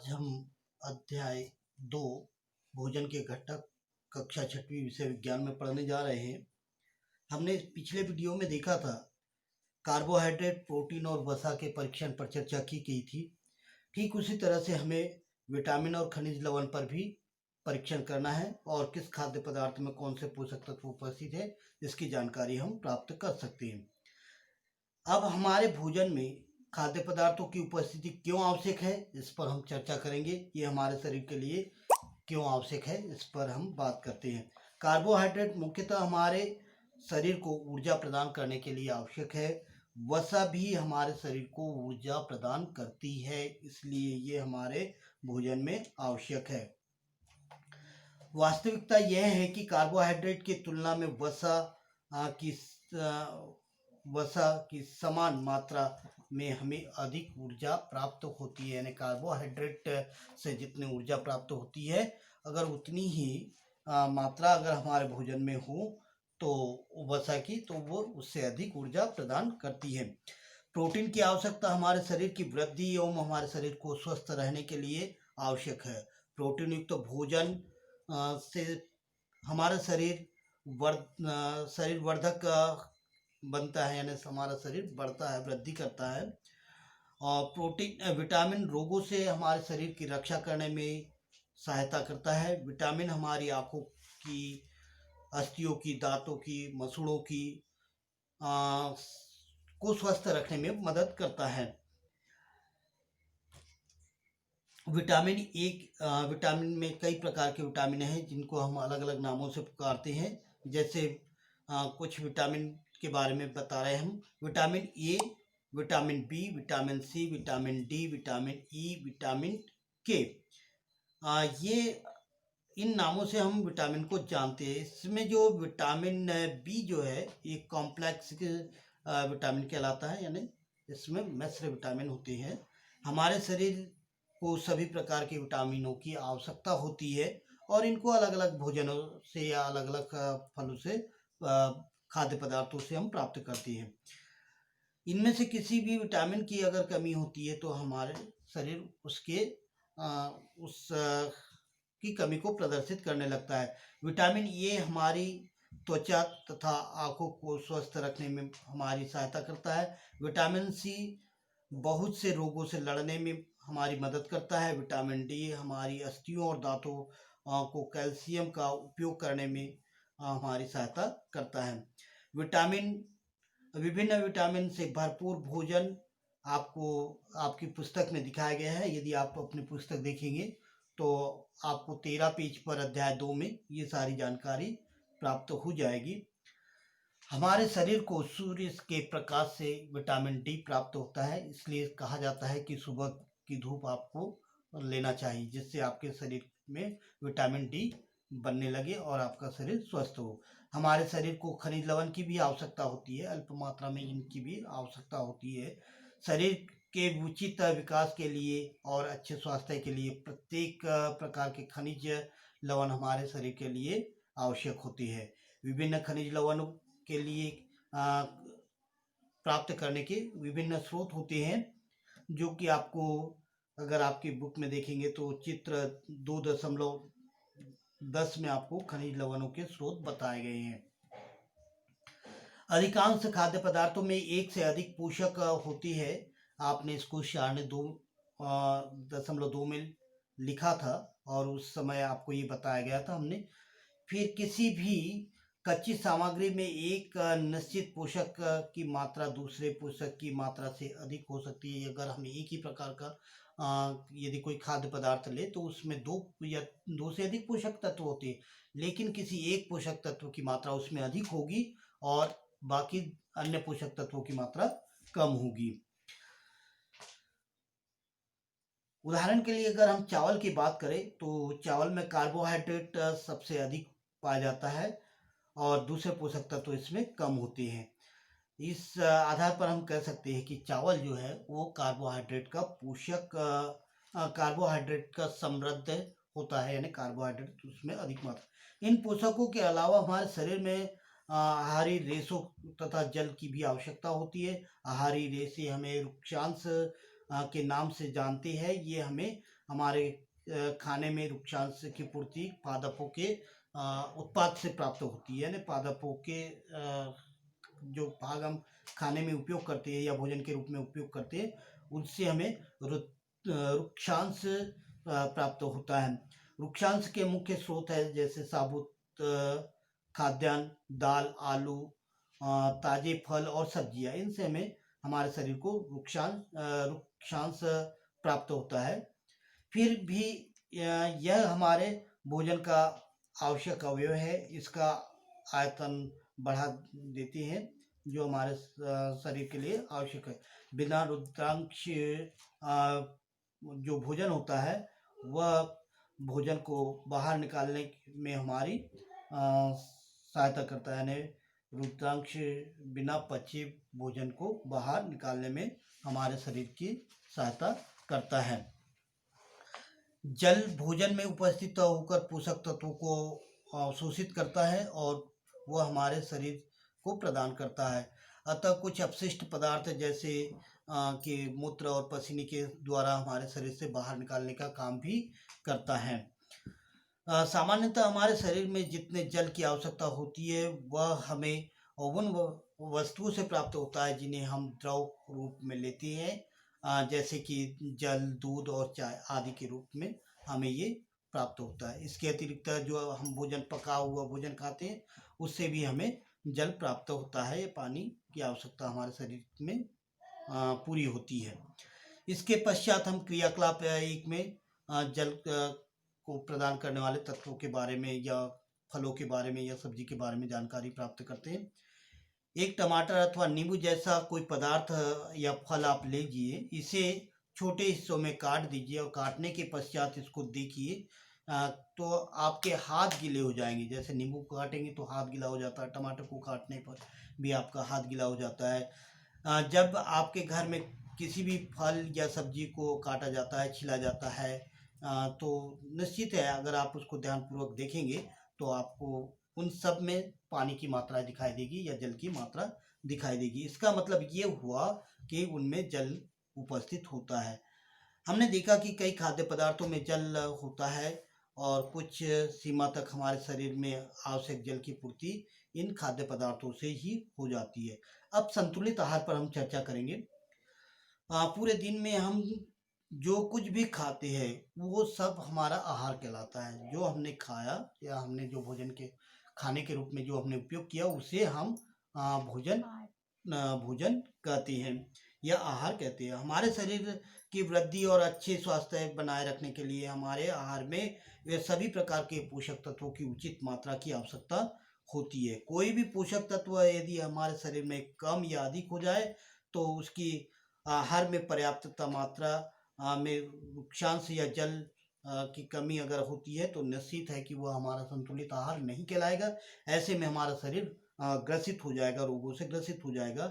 आज हम अध्याय 2 भोजन के घटक कक्षा 6वीं विषय विज्ञान में पढ़ने जा रहे हैं। हमने पिछले वीडियो में देखा था कार्बोहाइड्रेट, प्रोटीन और वसा के परीक्षण पर चर्चा की गई थी। ठीक उसी तरह से हमें विटामिन और खनिज लवण पर भी परीक्षण करना है और किस खाद्य पदार्थ में कौन से पोषक तत्व उपस्थित है इसकी जानकारी हम प्राप्त कर सकते हैं। अब हमारे भोजन में खाद्य पदार्थों की उपस्थिति क्यों आवश्यक है, इस पर हम चर्चा करेंगे। ये हमारे शरीर के लिए क्यों आवश्यक है, इस पर हम बात करते हैं। कार्बोहाइड्रेट मुख्यतः हमारे शरीर को ऊर्जा प्रदान करने के लिए आवश्यक है। वसा भी हमारे शरीर को ऊर्जा प्रदान करती है, इसलिए ये हमारे भोजन में आवश्यक है। वास्तविकता यह है कि कार्बोहाइड्रेट की तुलना में वसा की समान मात्रा में हमें अधिक ऊर्जा प्राप्त होती है। यानी कार्बोहाइड्रेट से जितनी ऊर्जा प्राप्त होती है, अगर उतनी ही मात्रा अगर हमारे भोजन में हो तो वसा की, तो वो उससे अधिक ऊर्जा प्रदान करती है। प्रोटीन की आवश्यकता हमारे शरीर की वृद्धि एवं हमारे शरीर को स्वस्थ रहने के लिए आवश्यक है। प्रोटीन युक्त भोजन से हमारा शरीर वर्धक बनता है, यानी हमारा शरीर बढ़ता है, वृद्धि करता है। और विटामिन रोगों से हमारे शरीर की रक्षा करने में सहायता करता है। विटामिन हमारी आँखों की, अस्थियों की, दांतों की, मसूड़ों की को स्वस्थ रखने में मदद करता है। विटामिन में कई प्रकार के विटामिन हैं जिनको हम अलग अलग नामों से पुकारते हैं। जैसे कुछ विटामिन के बारे में बता रहे हैं हम। Vitamin A, vitamin B, vitamin C, vitamin D, vitamin E, vitamin K, ये इन नामों से हम विटामिन को जानते हैं। इसमें जो विटामिन बी जो है ये कॉम्प्लेक्स विटामिन कहलाता है, यानी इसमें मिश्र विटामिन होते हैं। हमारे शरीर को सभी प्रकार के विटामिनों की आवश्यकता होती है और इनको अलग अलग भोजनों से या अलग अलग फलों से, खाद्य पदार्थों से हम प्राप्त करते हैं। इनमें से किसी भी विटामिन की अगर कमी होती है तो हमारे शरीर की कमी को प्रदर्शित करने लगता है। विटामिन ए हमारी त्वचा तथा आंखों को स्वस्थ रखने में हमारी सहायता करता है। विटामिन सी बहुत से रोगों से लड़ने में हमारी मदद करता है। विटामिन डी हमारी अस्थियों और दांतों को कैल्शियम का उपयोग करने में हमारी सहायता करता है। विभिन्न विटामिन से भरपूर भोजन आपको आपकी पुस्तक में दिखाया गया है। यदि आप अपनी पुस्तक देखेंगे तो आपको 13 पेज पर अध्याय 2 में ये सारी जानकारी प्राप्त हो जाएगी। हमारे शरीर को सूर्य के प्रकाश से विटामिन डी प्राप्त होता है, इसलिए कहा जाता है कि सुबह की धूप आपको लेना चाहिए, जिससे आपके शरीर में विटामिन डी बनने लगे और आपका शरीर स्वस्थ हो। हमारे शरीर को खनिज लवण की भी आवश्यकता होती है, अल्प मात्रा में इनकी भी आवश्यकता होती है। शरीर के उचित विकास के लिए और अच्छे स्वास्थ्य के लिए प्रत्येक प्रकार के खनिज लवण हमारे शरीर के लिए आवश्यक होती है। विभिन्न खनिज लवणों के लिए प्राप्त करने के विभिन्न स्रोत होते हैं, जो कि आपको अगर आपकी बुक में देखेंगे तो चित्र 2.10 में आपको खनिज लवणों के स्रोत बताए गए हैं। अधिकांश खाद्य पदार्थों में एक से अधिक पोषक होती है। आपने इसको सारणी 2.2 में लिखा था और उस समय आपको ये बताया गया था हमने। फिर किसी भी कच्ची सामग्री में एक निश्चित पोषक की मात्रा दूसरे पोषक की मात्रा से अधिक हो सकती है। अगर हम एक ही प्रकार का यदि कोई खाद्य पदार्थ ले तो उसमें दो से अधिक पोषक तत्व होते हैं, लेकिन किसी एक पोषक तत्व की मात्रा उसमें अधिक होगी और बाकी अन्य पोषक तत्वों की मात्रा कम होगी। उदाहरण के लिए अगर हम चावल की बात करें तो चावल में कार्बोहाइड्रेट सबसे अधिक पाया जाता है और दूसरे पोषक तत्व इसमें कम होते हैं। इस आधार पर हम कह सकते हैं कि चावल जो है वो कार्बोहाइड्रेट का समृद्ध होता है, यानी कार्बोहाइड्रेट उसमें अधिक मात्रा। इन पोषकों के अलावा हमारे शरीर में आहारी रेशों तथा जल की भी आवश्यकता होती है। आहारी रेशे हमें रुक्षांश के नाम से जानते हैं। ये हमें हमारे खाने में वृक्षांश की पूर्ति पादपों के उत्पाद से प्राप्त होती है। यानी पादपों के जो भाग हम खाने में उपयोग करते हैं या भोजन के रूप में उपयोग करते हैं, उनसे हमें वृक्षांश प्राप्त होता है। वृक्षांश के मुख्य स्रोत है जैसे साबुत खाद्यान्न, दाल, आलू, ताजे फल और सब्जियां। इनसे हमें हमारे शरीर को वृक्षांश प्राप्त होता है। फिर भी यह हमारे भोजन का आवश्यक अवयव है। इसका आयतन बढ़ा देते हैं जो हमारे शरीर के लिए आवश्यक है। बिना रुद्रांश जो भोजन होता है वह भोजन को बाहर निकालने में हमारी सहायता करता है। यानी रुद्रांश बिना पचे भोजन को बाहर निकालने में हमारे शरीर की सहायता करता है। जल भोजन में उपस्थित होकर पोषक तत्वों को अवशोषित करता है और वह हमारे शरीर को प्रदान करता है। अतः कुछ अपशिष्ट पदार्थ जैसे कि मूत्र और पसीने के द्वारा हमारे शरीर से बाहर निकालने का काम भी करता है। सामान्यतः हमारे शरीर में जितने जल की आवश्यकता होती है वह हमें उन वस्तुओं से प्राप्त होता है जिन्हें हम द्रव रूप में लेते हैं, जैसे कि जल, दूध और चाय आदि के रूप में हमें ये प्राप्त होता है। इसके अतिरिक्त जो हम भोजन, पका हुआ भोजन खाते हैं, उससे भी हमें जल प्राप्त होता है। पानी की आवश्यकता हमारे शरीर में पूरी होती है। इसके पश्चात हम क्रियाकलाप एक में जल को प्रदान करने वाले तत्वों के बारे में या फलों के बारे में या सब्जी के बारे में जानकारी प्राप्त करते हैं। एक टमाटर अथवा नींबू जैसा कोई पदार्थ या फल आप लीजिए, इसे छोटे हिस्सों में काट दीजिए और काटने के पश्चात इसको देखिए तो आपके हाथ गीले हो जाएंगे। जैसे नींबू को काटेंगे तो हाथ गीला हो जाता है, टमाटर को काटने पर भी आपका हाथ गीला हो जाता है। जब आपके घर में किसी भी फल या सब्जी को काटा जाता है, छिला जाता है, तो निश्चित है अगर आप उसको ध्यानपूर्वक देखेंगे तो आपको उन सब में पानी की मात्रा दिखाई देगी या जल की मात्रा दिखाई देगी। इसका मतलब ये हुआ कि उनमें जल उपस्थित होता है। हमने देखा कि कई खाद्य पदार्थों में जल होता है और कुछ सीमा तक हमारे शरीर में आवश्यक जल की पूर्ति इन खाद्य पदार्थों से ही हो जाती है। अब संतुलित आहार पर हम चर्चा करेंगे। पूरे दिन में हम जो कुछ भी खाते हैं वो सब हमारा आहार कहलाता है। जो हमने खाया या हमने जो भोजन के खाने के रूप में जो हमने उपयोग किया उसे हम भोजन कहते हैं या आहार कहते हैं। हमारे शरीर की वृद्धि और अच्छे स्वास्थ्य बनाए रखने के लिए हमारे आहार में वे सभी प्रकार के पोषक तत्वों की उचित मात्रा की आवश्यकता होती है। कोई भी पोषक तत्व यदि हमारे शरीर में कम या अधिक हो जाए तो उसकी आहार में पर्याप्त मात्रा में वृक्षांश या जल की कमी अगर होती है तो निश्चित है कि वह हमारा संतुलित आहार नहीं कहलाएगा। ऐसे में हमारा शरीर ग्रसित हो जाएगा, रोगों से ग्रसित हो जाएगा।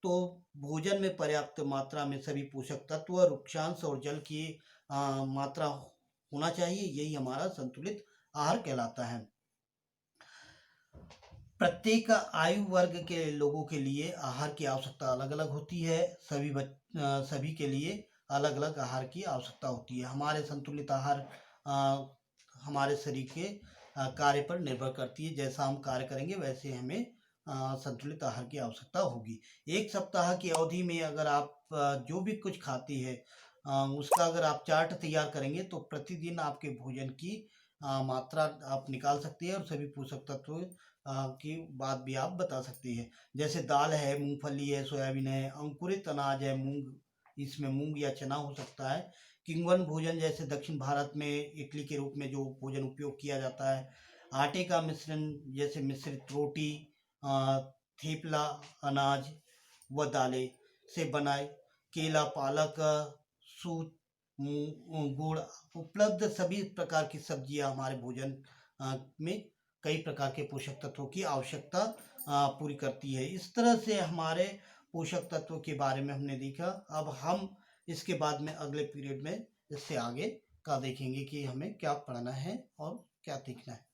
तो भोजन में पर्याप्त मात्रा में सभी पोषक तत्व, वृक्षांश और जल की मात्रा होना चाहिए। यही हमारा संतुलित आहार कहलाता है। प्रत्येक आयु वर्ग के लोगों के लिए आहार की आवश्यकता अलग अलग होती है। सभी के लिए अलग अलग आहार की आवश्यकता होती है। हमारे संतुलित आहार हमारे शरीर के कार्य पर निर्भर करती है। जैसा हम कार्य करेंगे वैसे हमें संतुलित आहार की आवश्यकता होगी। एक सप्ताह की अवधि में अगर आप जो भी कुछ खाते हैं उसका अगर आप चार्ट तैयार करेंगे तो प्रतिदिन आपके भोजन की मात्रा आप निकाल सकते हैं और सभी पोषक तत्व की बात भी आप बता सकते हैं। जैसे दाल है, मूंगफली है, सोयाबीन है, अंकुरित अनाज है, मूंग, इसमें मूंग या चना हो सकता है। किण्वन भोजन जैसे दक्षिण भारत में इडली के रूप में जो भोजन उपयोग किया जाता है। आटे का मिश्रण जैसे मिश्रित रोटी, थेपला, अनाज व दालें से बनाए केला, पालक, सूत, गुड़, उपलब्ध सभी प्रकार की सब्जियां हमारे भोजन में कई प्रकार के पोषक तत्वों की आवश्यकता पूरी करती है। इस तरह से हमारे पोषक तत्वों के बारे में हमने देखा। अब हम इसके बाद में अगले पीरियड में इससे आगे का देखेंगे कि हमें क्या पढ़ना है और क्या सीखना है।